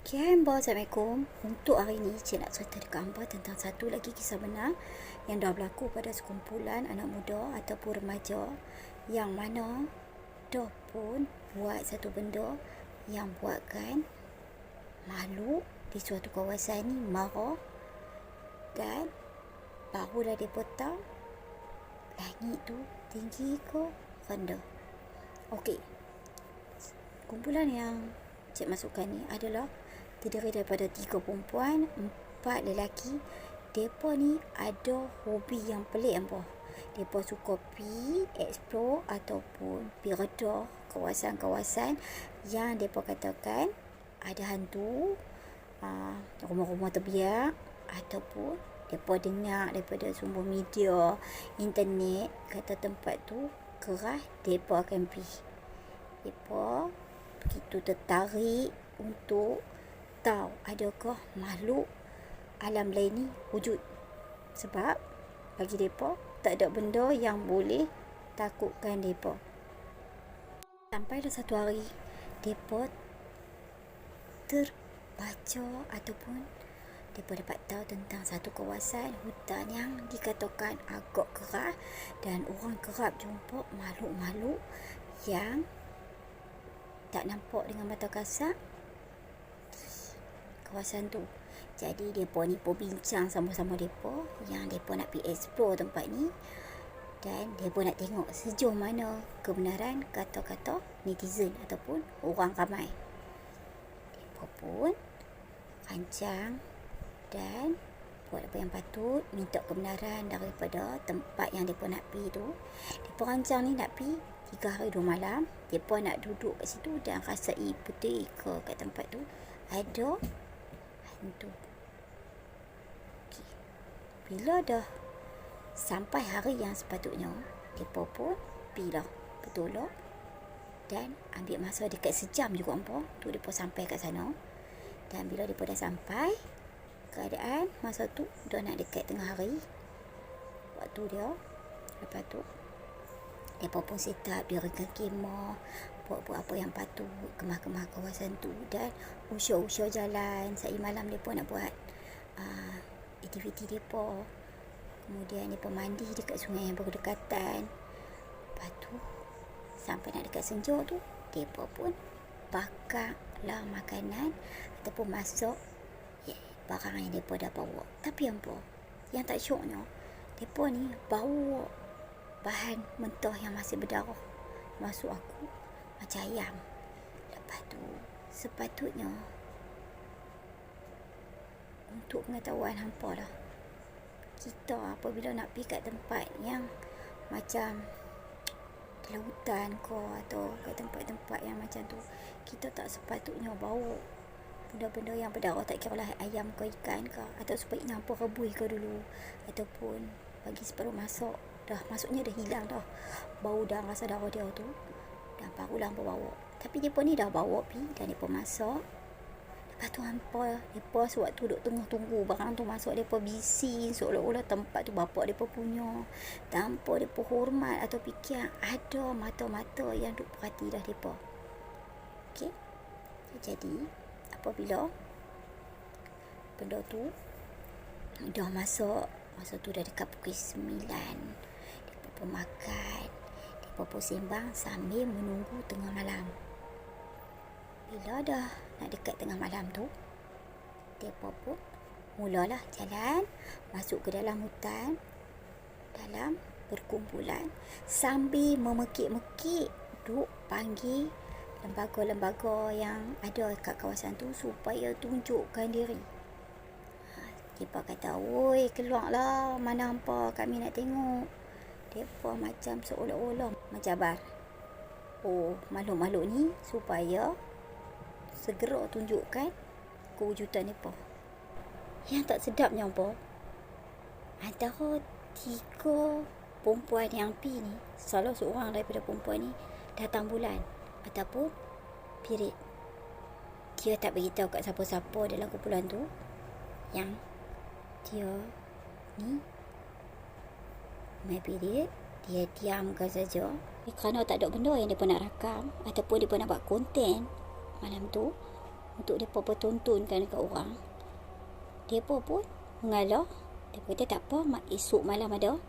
Okay, hamba, Assalamualaikum. Untuk hari ini, Cik nak cerita dekat hamba tentang satu lagi kisah benar yang dah berlaku pada sekumpulan anak muda ataupun remaja yang mana dah pun buat satu benda yang buatkan makhluk di suatu kawasan ni marah, dan barulah mereka tahu langit tu tinggi ke rendah. Okey, kumpulan yang Cik masukkan ni adalah terdiri daripada 3 perempuan, 4 lelaki. Mereka ni ada hobi yang pelik apa. Mereka suka pi explore ataupun pi reda kawasan-kawasan yang mereka katakan ada hantu, rumah-rumah terbiak, ataupun mereka dengar daripada sumber media internet kata tempat tu keras, mereka akan pergi. Mereka begitu tertarik untuk tahu adakah makhluk alam lain ni wujud, sebab bagi mereka tak ada benda yang boleh takutkan mereka. Sampailah satu hari mereka terbaca ataupun mereka dapat tahu tentang satu kawasan hutan yang dikatakan agak keras, dan orang kerap jumpa makhluk-makhluk yang tak nampak dengan mata kasar kawasan tu. Jadi mereka ni berbincang sama-sama mereka yang mereka nak pergi explore tempat ni, dan mereka nak tengok sejauh mana kebenaran kata-kata netizen ataupun orang ramai. Mereka pun rancang dan buat apa yang patut, minta kebenaran daripada tempat yang mereka nak pergi tu. Mereka rancang ni nak pergi 3 hari 2 malam. Mereka nak duduk kat situ dan rasai putih kat tempat tu ada hantu. Okay. Bila dah sampai hari yang sepatutnya, mereka pun pergilah bertolak dan ambil masa dekat sejam juga untuk mereka sampai kat sana. Dan bila mereka dah sampai, keadaan masa tu dah nak dekat tengah hari waktu dia. Lepas tu mereka pun set up, dirikan kemah, buat apa yang patut, kemah-kemah kawasan tu, dan usah-usah jalan. Sehari malam mereka nak buat aktiviti mereka. Kemudian mereka mandi dekat sungai yang berdekatan. Lepas tu sampai nak dekat senja tu, mereka pun bakarlah makanan ataupun masak barang yang mereka dah bawa. Tapi apa yang tak syoknya, mereka ni bawa bahan mentah yang masih berdarah. Masuk aku macam ayam. Lepas tu sepatutnya, untuk pengetahuan hampa lah, kita apabila nak pergi kat tempat yang macam di lautan ke atau kat tempat-tempat yang macam tu, kita tak sepatutnya bawa benda-benda yang berdarah, tak kira lah ayam ke ikan ke, atau sebaiknya hampa rebus ke dulu, ataupun bagi separuh masak. Dah maksudnya dah hilang dah bau dan rasa darah dia tu, dan barulah hampa bawa. Tapi mereka ni dah bawa pi dan mereka masak. Lepas tu hampa, mereka sewaktu duduk tunggu barang tu masak, mereka bising seolah-olah tempat tu bapak mereka punya, tanpa mereka hormat atau fikir ada mata-mata yang duk perhati dah mereka. Okay? Jadi apabila benda tu dah masak, masa tu dah dekat pukul 9, mereka pun makan, mereka pun sembang sambil menunggu tengah malam. Bila dah nak dekat tengah malam tu, mereka pun mulalah jalan masuk ke dalam hutan, dalam berkumpulan, sambil memekik-mekik duk panggil lembaga-lembaga yang ada kat kawasan tu supaya tunjukkan diri. Mereka kata, "Oi, keluarlah, mana hampa, kami nak tengok." Mereka macam seolah-olah mencabar makhluk-makhluk ni supaya segera tunjukkan kewujudan mereka. Yang tak sedapnya apa, antara 3 perempuan yang pi ni, salah seorang daripada perempuan ni datang bulan ataupun pirit. Dia tak beritahu kat siapa-siapa dalam kumpulan tu yang dia ni maybe dia diamkan saja kerana tak ada benda yang dia nak rakam ataupun dia nak buat konten malam tu. untuk mereka pertontonkan dekat orang. Mereka pun mengalah. Mereka kata tak apa, esok malam ada.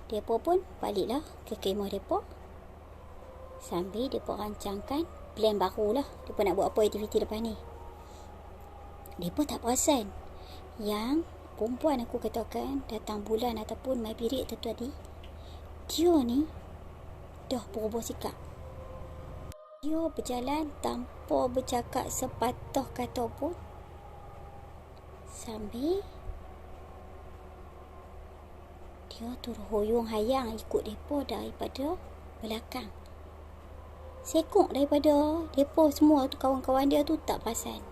Mereka pun baliklah ke kemah mereka. Sambil mereka rancangkan plan baru lah. Mereka nak buat apa aktiviti lepas ni. Mereka tak perasan yang perempuan aku katakan datang bulan ataupun my period tu tadi, dia ni dah berubah sikap. Dia berjalan tanpa bercakap sepatah kata pun, sambil dia terhuyung hayang ikut mereka daripada belakang. Sekok daripada mereka semua tu, kawan-kawan dia tu tak perasan.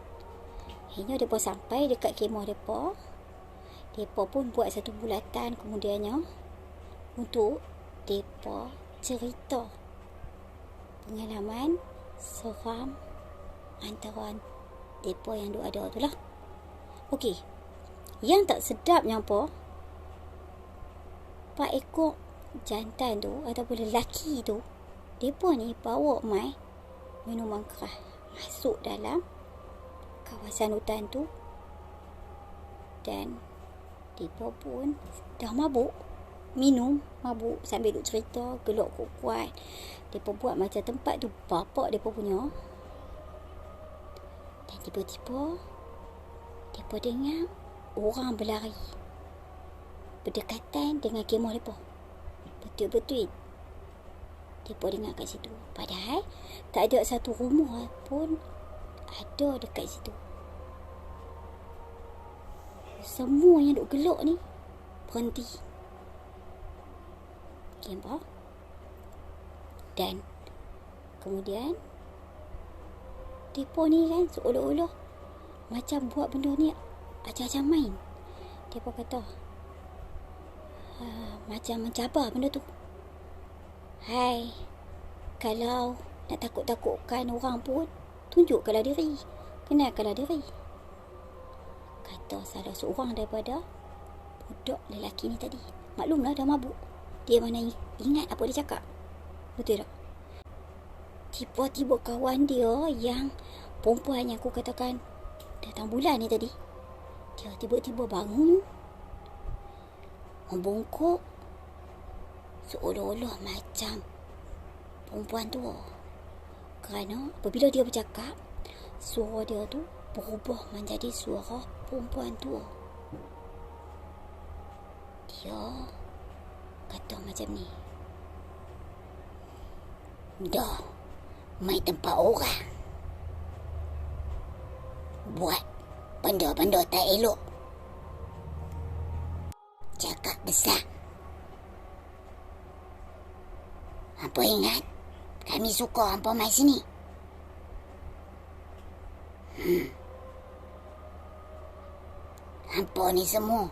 Akhirnya mereka sampai dekat kemah mereka. Mereka pun buat satu bulatan kemudiannya untuk mereka cerita pengalaman seram antara mereka yang duk ada tu lah. Okey, yang tak sedapnya apa, 4 ekor jantan tu ataupun lelaki tu, mereka ni bawa mai minuman keras masuk dalam kawasan hutan tu. Dan mereka pun dah mabuk, minum, mabuk sambil duk cerita, gelak kuat-kuat. Mereka buat macam tempat tu bapak mereka punya. Dan tiba-tiba mereka dengar orang berlari berdekatan dengan kemah mereka. Betul-betul mereka dengar kat situ. Padahal tak ada satu rumah pun ada dekat situ. Semua yang duk gelak ni berhenti. Nampak? Dan kemudian mereka ni kan seolah-olah macam buat benda ni macam main. Mereka kata macam mencabar benda tu. Hai, kalau nak takut-takutkan orang pun, tunjukkanlah diri, kenalkanlah diri, kata salah seorang daripada budak lelaki ni tadi. Maklumlah dah mabuk, dia mana ingat apa dia cakap. Betul tak? Tiba-tiba kawan dia yang perempuan yang aku katakan datang bulan ni tadi, dia tiba-tiba bangun, membungkuk seolah-olah macam perempuan tua. Kerana apabila dia bercakap, suara dia tu berubah menjadi suara perempuan tua. Dia kata macam ni, dah mai tempat orang buat benda-benda tak elok, cakap besar. Hampa ingat kami suka hampa mai sini? Hampa ni semua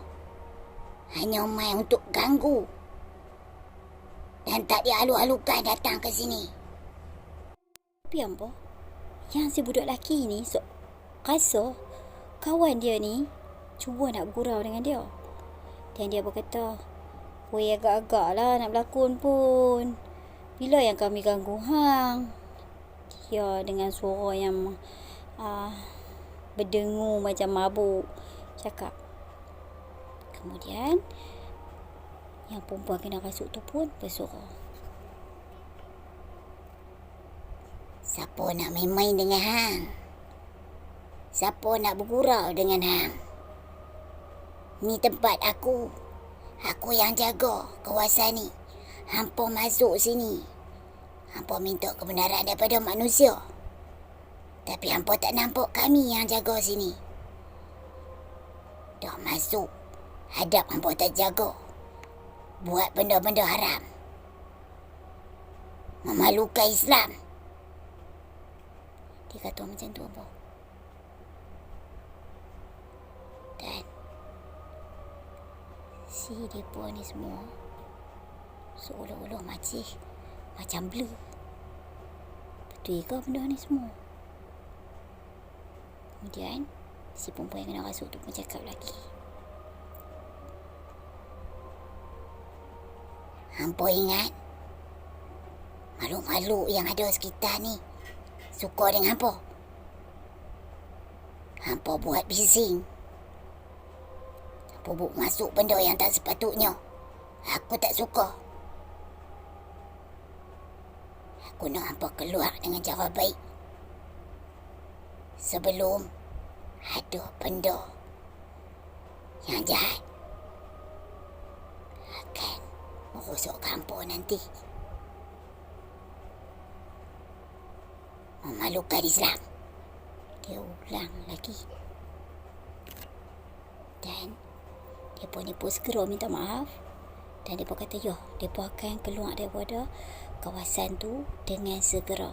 hanya mai untuk ganggu dan tak dialu-alukan datang ke sini. Tapi hampa, yang si budak lelaki ni rasa kawan dia ni cuba nak bergurau dengan dia. Dan dia berkata, "Weh, agak-agak lah nak berlakon pun. Bila yang kami ganggu hang?" Dia dengan suara yang berdengung macam mabuk cakap. Kemudian yang perempuan kena rasuk tu pun bersuara, "Siapa nak main-main dengan hang? Siapa nak bergurau dengan hang? Ni tempat aku. Aku yang jaga kawasan ni. Hampa masuk sini, hampa minta kebenaran daripada manusia. Tapi hampa tak nampak kami yang jaga sini. Dah masuk, hadap hampa tak jaga. Buat benda-benda haram. Memalukan Islam." Dia kata macam tu apa. Dan si mereka ni semua seolah-olah macam blur. Betul ke benda ni semua? Kemudian si perempuan yang kena rasuk tu pun cakap lagi, "Hampa ingat makhluk-makhluk yang ada sekitar ni suka dengan hampa? Hampa buat bising. Hampa buat masuk benda yang tak sepatutnya. Aku tak suka. Aku nak hampa keluar dengan cara baik. Sebelum ada benda yang jahat akan merosak hampa nanti. Memalukan Islam. Dia ulang lagi. Dan dia pun segera minta maaf. Dan dia kata, ya, dia akan keluar daripada kawasan tu dengan segera.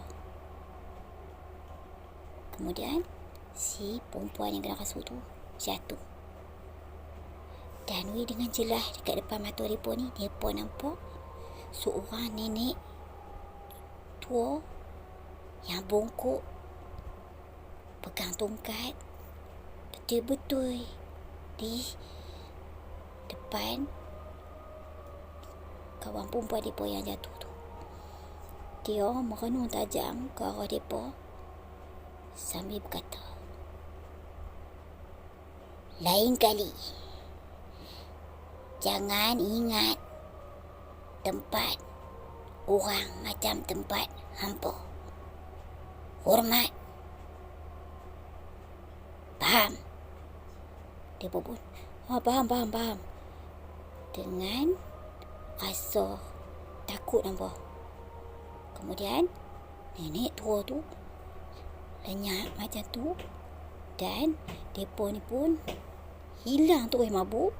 Kemudian, si perempuan yang kena kasut tu jatuh. Dan dengan jelas dekat depan mata mereka ni, mereka nampak seorang nenek tua yang bongkok pegang tongkat betul-betul di depan kawan perempuan mereka yang jatuh tu. Dia merenung tajam ke arah mereka sambil berkata, lain kali jangan ingat tempat orang macam tempat hampa. Hormat. Faham? Dia pun, faham. Dengan rasa takut nampak. Kemudian, nenek tua tu lenyap macam tu. Dan mereka ni pun hilang terus mabuk.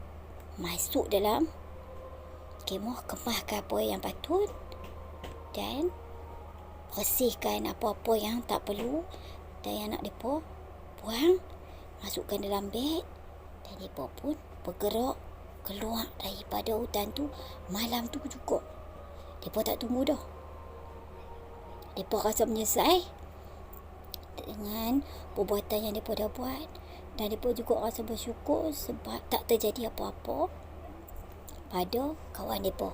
Masuk dalam kemah, kemaskan apa yang patut. Dan bersihkan apa-apa yang tak perlu. Dan yang nak mereka buang, masukkan dalam beg. Dan mereka pun bergerak keluar daripada hutan tu malam tu juga. Mereka tak tunggu dah. Mereka rasa menyesal dengan perbuatan yang mereka dah buat. Dan mereka juga rasa bersyukur sebab tak terjadi apa-apa pada kawan mereka.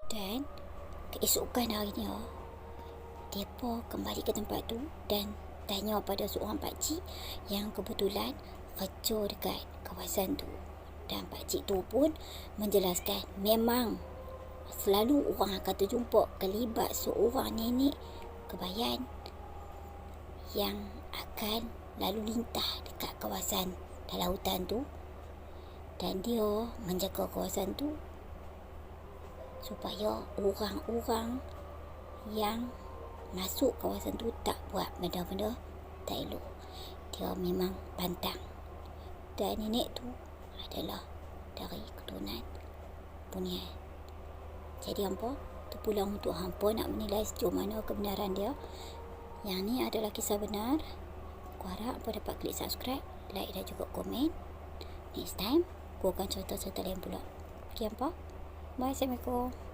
Dan keesokan harinya, mereka kembali ke tempat tu dan tanya pada seorang pakcik yang kebetulan kerja dekat kawasan tu. Dan pakcik tu pun menjelaskan memang selalu orang akan terjumpa kelibat seorang nenek kebayan yang akan lalu lintah dekat kawasan dalam hutan tu. Dan dia menjaga kawasan tu supaya orang-orang yang masuk kawasan tu tak buat benda-benda tak elok. Dia memang pantang. Dan nenek tu adalah dari keturunan Bunian. Jadi hampa terpulang untuk hampa nak menilai sejauh mana kebenaran dia. Yang ni adalah kisah benar. Aku harap hampa dapat klik subscribe, like dan juga komen. Next time aku akan cerita-cerita lain pula. Okay hampa. Bye. Assalamualaikum.